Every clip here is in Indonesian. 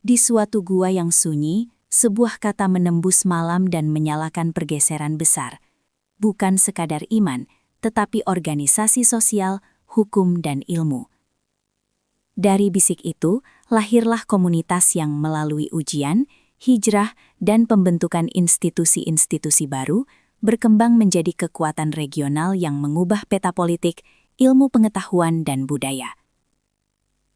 Di suatu gua yang sunyi, sebuah kata menembus malam dan menyalakan pergeseran besar. Bukan sekadar iman, tetapi organisasi sosial, hukum, dan ilmu. Dari bisik itu, lahirlah komunitas yang melalui ujian, hijrah, dan pembentukan institusi-institusi baru, berkembang menjadi kekuatan regional yang mengubah peta politik, ilmu pengetahuan, dan budaya.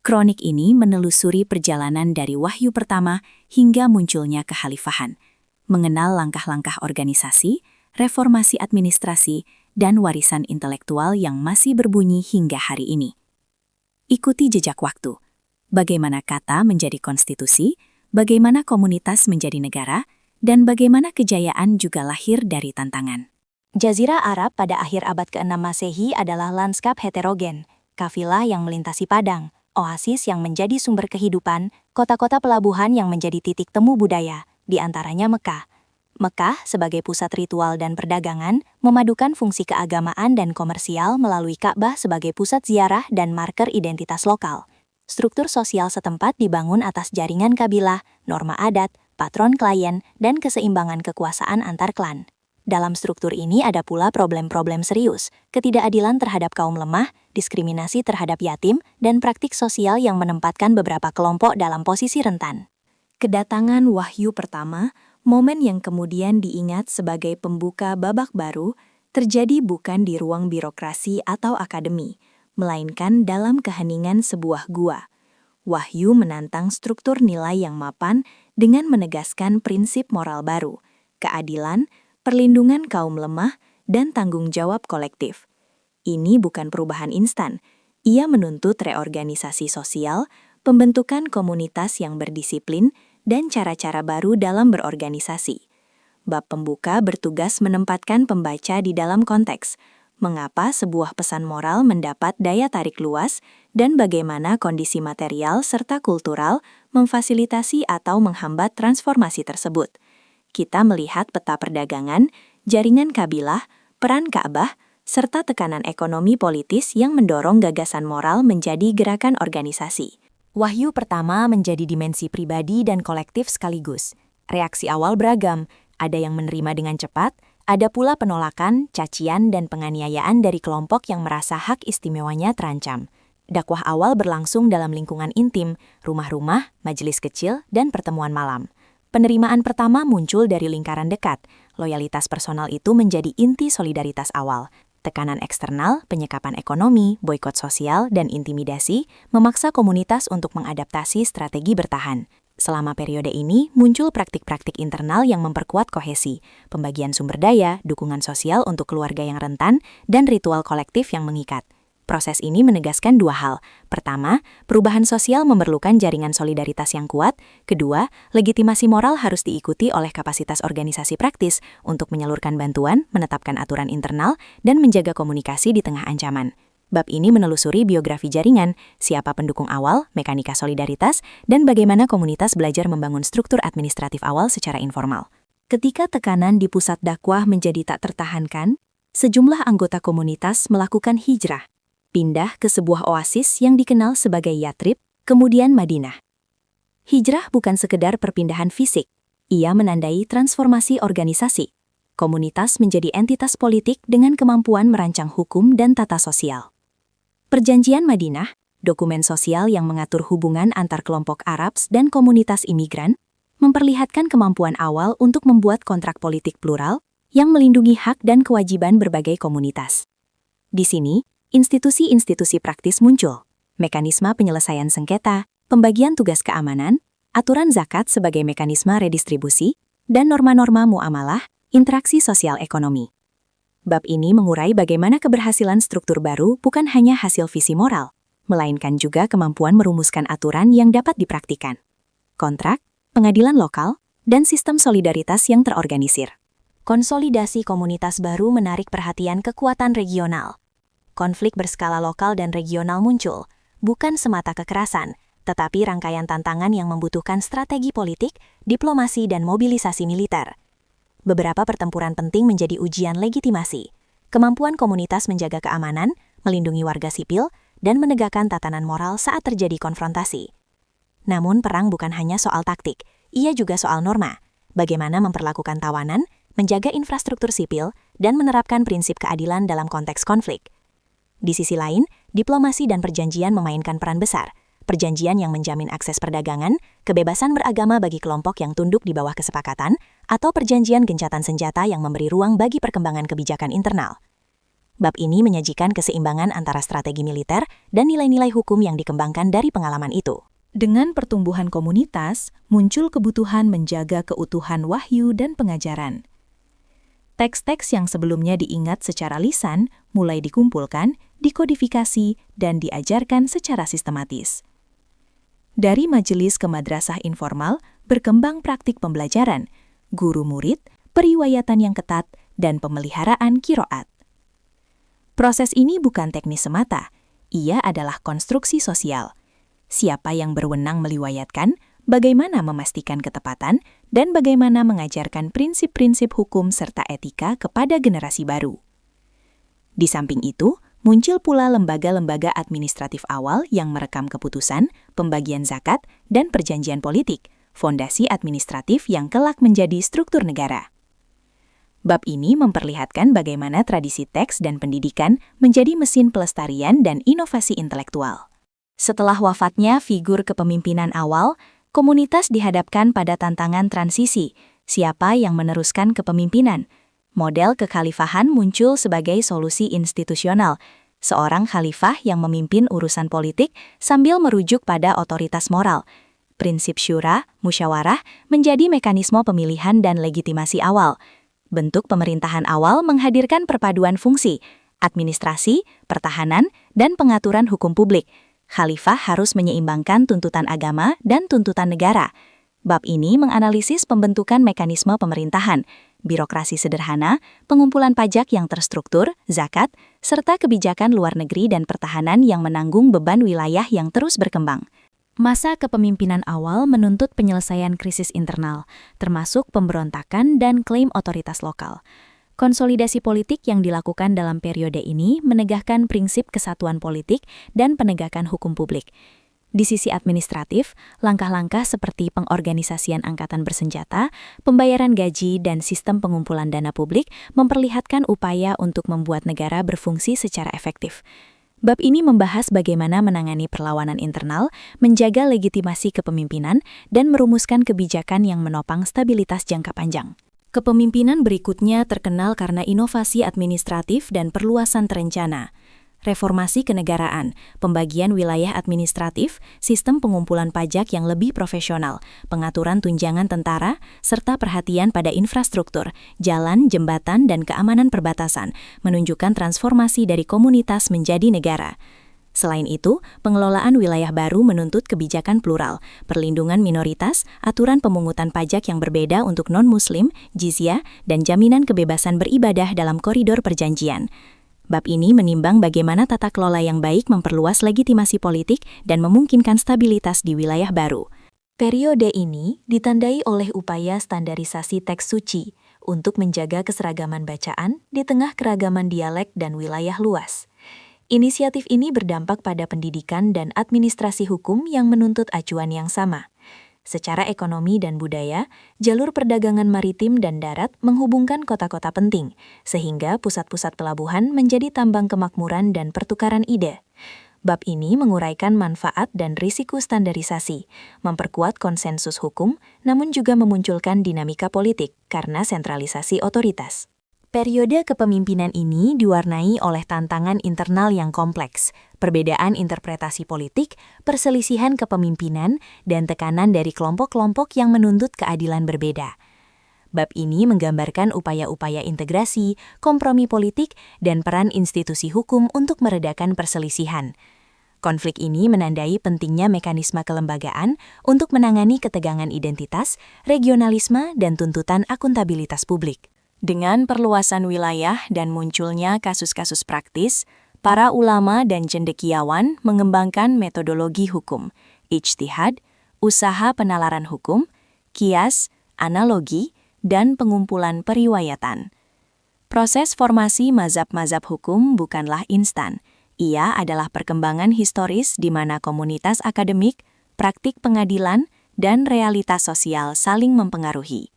Kronik ini menelusuri perjalanan dari wahyu pertama hingga munculnya kekhalifahan, mengenal langkah-langkah organisasi, reformasi administrasi, dan warisan intelektual yang masih berbunyi hingga hari ini. Ikuti jejak waktu. Bagaimana kata menjadi konstitusi, bagaimana komunitas menjadi negara, dan bagaimana kejayaan juga lahir dari tantangan. Jazirah Arab pada akhir abad ke-6 Masehi adalah lanskap heterogen, kafilah yang melintasi padang, oasis yang menjadi sumber kehidupan, kota-kota pelabuhan yang menjadi titik temu budaya, di antaranya Mekah. Mekah, sebagai pusat ritual dan perdagangan, memadukan fungsi keagamaan dan komersial melalui Ka'bah sebagai pusat ziarah dan marker identitas lokal. Struktur sosial setempat dibangun atas jaringan kabilah, norma adat, patron klien, dan keseimbangan kekuasaan antar klan. Dalam struktur ini ada pula problem-problem serius, ketidakadilan terhadap kaum lemah, diskriminasi terhadap yatim, dan praktik sosial yang menempatkan beberapa kelompok dalam posisi rentan. Kedatangan wahyu pertama, momen yang kemudian diingat sebagai pembuka babak baru, terjadi bukan di ruang birokrasi atau akademi, melainkan dalam keheningan sebuah gua. Wahyu menantang struktur nilai yang mapan dengan menegaskan prinsip moral baru, keadilan, perlindungan kaum lemah, dan tanggung jawab kolektif. Ini bukan perubahan instan. Ia menuntut reorganisasi sosial, pembentukan komunitas yang berdisiplin, dan cara-cara baru dalam berorganisasi. Bab pembuka bertugas menempatkan pembaca di dalam konteks, mengapa sebuah pesan moral mendapat daya tarik luas, dan bagaimana kondisi material serta kultural memfasilitasi atau menghambat transformasi tersebut. Kita melihat peta perdagangan, jaringan kabilah, peran Ka'bah, serta tekanan ekonomi politis yang mendorong gagasan moral menjadi gerakan organisasi. Wahyu pertama menjadi dimensi pribadi dan kolektif sekaligus. Reaksi awal beragam, ada yang menerima dengan cepat, ada pula penolakan, cacian, dan penganiayaan dari kelompok yang merasa hak istimewanya terancam. Dakwah awal berlangsung dalam lingkungan intim, rumah-rumah, majelis kecil, dan pertemuan malam. Penerimaan pertama muncul dari lingkaran dekat. Loyalitas personal itu menjadi inti solidaritas awal. Tekanan eksternal, penyekapan ekonomi, boikot sosial, dan intimidasi memaksa komunitas untuk mengadaptasi strategi bertahan. Selama periode ini, muncul praktik-praktik internal yang memperkuat kohesi, pembagian sumber daya, dukungan sosial untuk keluarga yang rentan, dan ritual kolektif yang mengikat. Proses ini menegaskan dua hal. Pertama, perubahan sosial memerlukan jaringan solidaritas yang kuat. Kedua, legitimasi moral harus diikuti oleh kapasitas organisasi praktis untuk menyalurkan bantuan, menetapkan aturan internal, dan menjaga komunikasi di tengah ancaman. Bab ini menelusuri biografi jaringan, siapa pendukung awal, mekanika solidaritas, dan bagaimana komunitas belajar membangun struktur administratif awal secara informal. Ketika tekanan di pusat dakwah menjadi tak tertahankan, sejumlah anggota komunitas melakukan hijrah, pindah ke sebuah oasis yang dikenal sebagai Yatrib, kemudian Madinah. Hijrah bukan sekedar perpindahan fisik, ia menandai transformasi organisasi. Komunitas menjadi entitas politik dengan kemampuan merancang hukum dan tata sosial. Perjanjian Madinah, dokumen sosial yang mengatur hubungan antar kelompok Arab dan komunitas imigran, memperlihatkan kemampuan awal untuk membuat kontrak politik plural yang melindungi hak dan kewajiban berbagai komunitas. Di sini, institusi-institusi praktis muncul, mekanisme penyelesaian sengketa, pembagian tugas keamanan, aturan zakat sebagai mekanisme redistribusi, dan norma-norma muamalah, interaksi sosial ekonomi. Bab ini mengurai bagaimana keberhasilan struktur baru bukan hanya hasil visi moral, melainkan juga kemampuan merumuskan aturan yang dapat dipraktikkan. Kontrak, pengadilan lokal, dan sistem solidaritas yang terorganisir. Konsolidasi komunitas baru menarik perhatian kekuatan regional. Konflik berskala lokal dan regional muncul, bukan semata kekerasan, tetapi rangkaian tantangan yang membutuhkan strategi politik, diplomasi, dan mobilisasi militer. Beberapa pertempuran penting menjadi ujian legitimasi. Kemampuan komunitas menjaga keamanan, melindungi warga sipil, dan menegakkan tatanan moral saat terjadi konfrontasi. Namun perang bukan hanya soal taktik, ia juga soal norma. Bagaimana memperlakukan tawanan, menjaga infrastruktur sipil, dan menerapkan prinsip keadilan dalam konteks konflik. Di sisi lain, diplomasi dan perjanjian memainkan peran besar. Perjanjian yang menjamin akses perdagangan, kebebasan beragama bagi kelompok yang tunduk di bawah kesepakatan, atau perjanjian gencatan senjata yang memberi ruang bagi perkembangan kebijakan internal. Bab ini menyajikan keseimbangan antara strategi militer dan nilai-nilai hukum yang dikembangkan dari pengalaman itu. Dengan pertumbuhan komunitas, muncul kebutuhan menjaga keutuhan wahyu dan pengajaran. Teks-teks yang sebelumnya diingat secara lisan mulai dikumpulkan, dikodifikasi, dan diajarkan secara sistematis. Dari majelis ke madrasah informal, berkembang praktik pembelajaran, guru murid, periwayatan yang ketat, dan pemeliharaan qiraat. Proses ini bukan teknis semata, ia adalah konstruksi sosial. Siapa yang berwenang meliwayatkan, bagaimana memastikan ketepatan, dan bagaimana mengajarkan prinsip-prinsip hukum serta etika kepada generasi baru. Di samping itu, muncul pula lembaga-lembaga administratif awal yang merekam keputusan, pembagian zakat, dan perjanjian politik, fondasi administratif yang kelak menjadi struktur negara. Bab ini memperlihatkan bagaimana tradisi teks dan pendidikan menjadi mesin pelestarian dan inovasi intelektual. Setelah wafatnya figur kepemimpinan awal, komunitas dihadapkan pada tantangan transisi, siapa yang meneruskan kepemimpinan. Model kekhalifahan muncul sebagai solusi institusional, seorang khalifah yang memimpin urusan politik sambil merujuk pada otoritas moral. Prinsip syura, musyawarah, menjadi mekanisme pemilihan dan legitimasi awal. Bentuk pemerintahan awal menghadirkan perpaduan fungsi, administrasi, pertahanan, dan pengaturan hukum publik. Khalifah harus menyeimbangkan tuntutan agama dan tuntutan negara. Bab ini menganalisis pembentukan mekanisme pemerintahan, birokrasi sederhana, pengumpulan pajak yang terstruktur, zakat, serta kebijakan luar negeri dan pertahanan yang menanggung beban wilayah yang terus berkembang. Masa kepemimpinan awal menuntut penyelesaian krisis internal, termasuk pemberontakan dan klaim otoritas lokal. Konsolidasi politik yang dilakukan dalam periode ini menegakkan prinsip kesatuan politik dan penegakan hukum publik. Di sisi administratif, langkah-langkah seperti pengorganisasian angkatan bersenjata, pembayaran gaji, dan sistem pengumpulan dana publik memperlihatkan upaya untuk membuat negara berfungsi secara efektif. Bab ini membahas bagaimana menangani perlawanan internal, menjaga legitimasi kepemimpinan, dan merumuskan kebijakan yang menopang stabilitas jangka panjang. Kepemimpinan berikutnya terkenal karena inovasi administratif dan perluasan terencana. Reformasi kenegaraan, pembagian wilayah administratif, sistem pengumpulan pajak yang lebih profesional, pengaturan tunjangan tentara, serta perhatian pada infrastruktur, jalan, jembatan, dan keamanan perbatasan, menunjukkan transformasi dari komunitas menjadi negara. Selain itu, pengelolaan wilayah baru menuntut kebijakan plural, perlindungan minoritas, aturan pemungutan pajak yang berbeda untuk non-muslim, jizyah, dan jaminan kebebasan beribadah dalam koridor perjanjian. Bab ini menimbang bagaimana tata kelola yang baik memperluas legitimasi politik dan memungkinkan stabilitas di wilayah baru. Periode ini ditandai oleh upaya standarisasi teks suci untuk menjaga keseragaman bacaan di tengah keragaman dialek dan wilayah luas. Inisiatif ini berdampak pada pendidikan dan administrasi hukum yang menuntut acuan yang sama. Secara ekonomi dan budaya, jalur perdagangan maritim dan darat menghubungkan kota-kota penting, sehingga pusat-pusat pelabuhan menjadi tambang kemakmuran dan pertukaran ide. Bab ini menguraikan manfaat dan risiko standarisasi, memperkuat konsensus hukum, namun juga memunculkan dinamika politik karena sentralisasi otoritas. Periode kepemimpinan ini diwarnai oleh tantangan internal yang kompleks, perbedaan interpretasi politik, perselisihan kepemimpinan, dan tekanan dari kelompok-kelompok yang menuntut keadilan berbeda. Bab ini menggambarkan upaya-upaya integrasi, kompromi politik, dan peran institusi hukum untuk meredakan perselisihan. Konflik ini menandai pentingnya mekanisme kelembagaan untuk menangani ketegangan identitas, regionalisme, dan tuntutan akuntabilitas publik. Dengan perluasan wilayah dan munculnya kasus-kasus praktis, para ulama dan cendekiawan mengembangkan metodologi hukum, ijtihad, usaha penalaran hukum, kias, analogi, dan pengumpulan periwayatan. Proses formasi mazhab-mazhab hukum bukanlah instan. Ia adalah perkembangan historis di mana komunitas akademik, praktik pengadilan, dan realitas sosial saling mempengaruhi.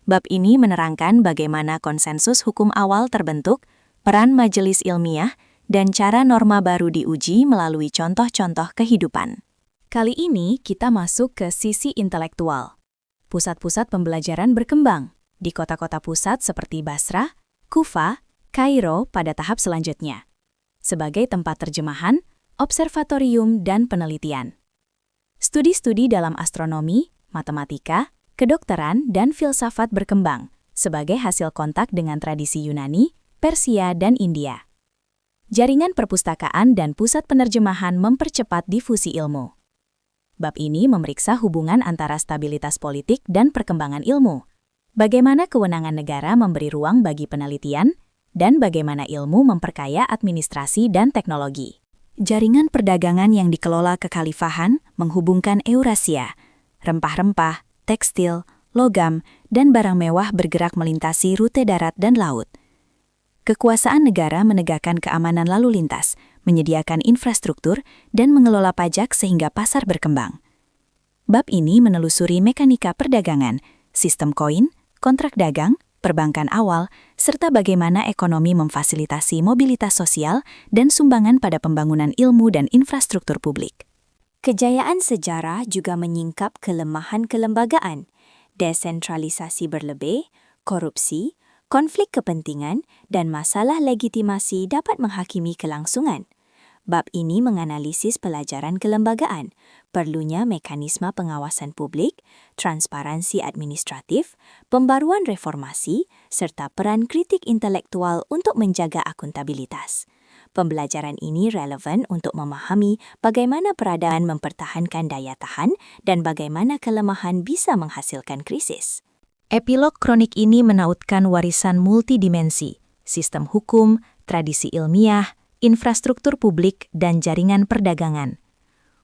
Bab ini menerangkan bagaimana konsensus hukum awal terbentuk, peran majelis ilmiah, dan cara norma baru diuji melalui contoh-contoh kehidupan. Kali ini kita masuk ke sisi intelektual. Pusat-pusat pembelajaran berkembang di kota-kota pusat seperti Basrah, Kufa, Kairo pada tahap selanjutnya, sebagai tempat terjemahan, observatorium, dan penelitian. Studi-studi dalam astronomi, matematika, kedokteran, dan filsafat berkembang sebagai hasil kontak dengan tradisi Yunani, Persia, dan India. Jaringan perpustakaan dan pusat penerjemahan mempercepat difusi ilmu. Bab ini memeriksa hubungan antara stabilitas politik dan perkembangan ilmu, bagaimana kewenangan negara memberi ruang bagi penelitian, dan bagaimana ilmu memperkaya administrasi dan teknologi. Jaringan perdagangan yang dikelola kekhalifahan menghubungkan Eurasia. Rempah-rempah, tekstil, logam, dan barang mewah bergerak melintasi rute darat dan laut. Kekuasaan negara menegakkan keamanan lalu lintas, menyediakan infrastruktur, dan mengelola pajak sehingga pasar berkembang. Bab ini menelusuri mekanika perdagangan, sistem koin, kontrak dagang, perbankan awal, serta bagaimana ekonomi memfasilitasi mobilitas sosial dan sumbangan pada pembangunan ilmu dan infrastruktur publik. Kejayaan sejarah juga menyingkap kelemahan kelembagaan, desentralisasi berlebih, korupsi, konflik kepentingan, dan masalah legitimasi dapat menghakimi kelangsungan. Bab ini menganalisis pelajaran kelembagaan, perlunya mekanisme pengawasan publik, transparansi administratif, pembaruan reformasi, serta peran kritik intelektual untuk menjaga akuntabilitas. Pembelajaran ini relevan untuk memahami bagaimana peradaan mempertahankan daya tahan dan bagaimana kelemahan bisa menghasilkan krisis. Epilog kronik ini menautkan warisan multidimensi, sistem hukum, tradisi ilmiah, infrastruktur publik, dan jaringan perdagangan.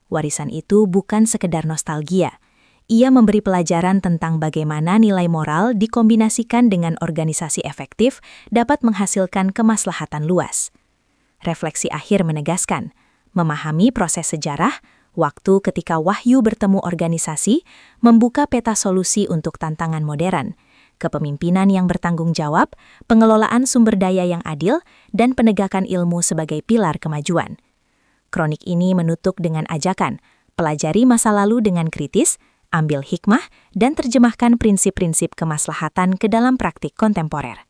Warisan itu bukan sekedar nostalgia. Ia memberi pelajaran tentang bagaimana nilai moral dikombinasikan dengan organisasi efektif dapat menghasilkan kemaslahatan luas. Refleksi akhir menegaskan, memahami proses sejarah, waktu ketika wahyu bertemu organisasi, membuka peta solusi untuk tantangan modern, kepemimpinan yang bertanggung jawab, pengelolaan sumber daya yang adil, dan penegakan ilmu sebagai pilar kemajuan. Kronik ini menutup dengan ajakan, pelajari masa lalu dengan kritis, ambil hikmah, dan terjemahkan prinsip-prinsip kemaslahatan ke dalam praktik kontemporer.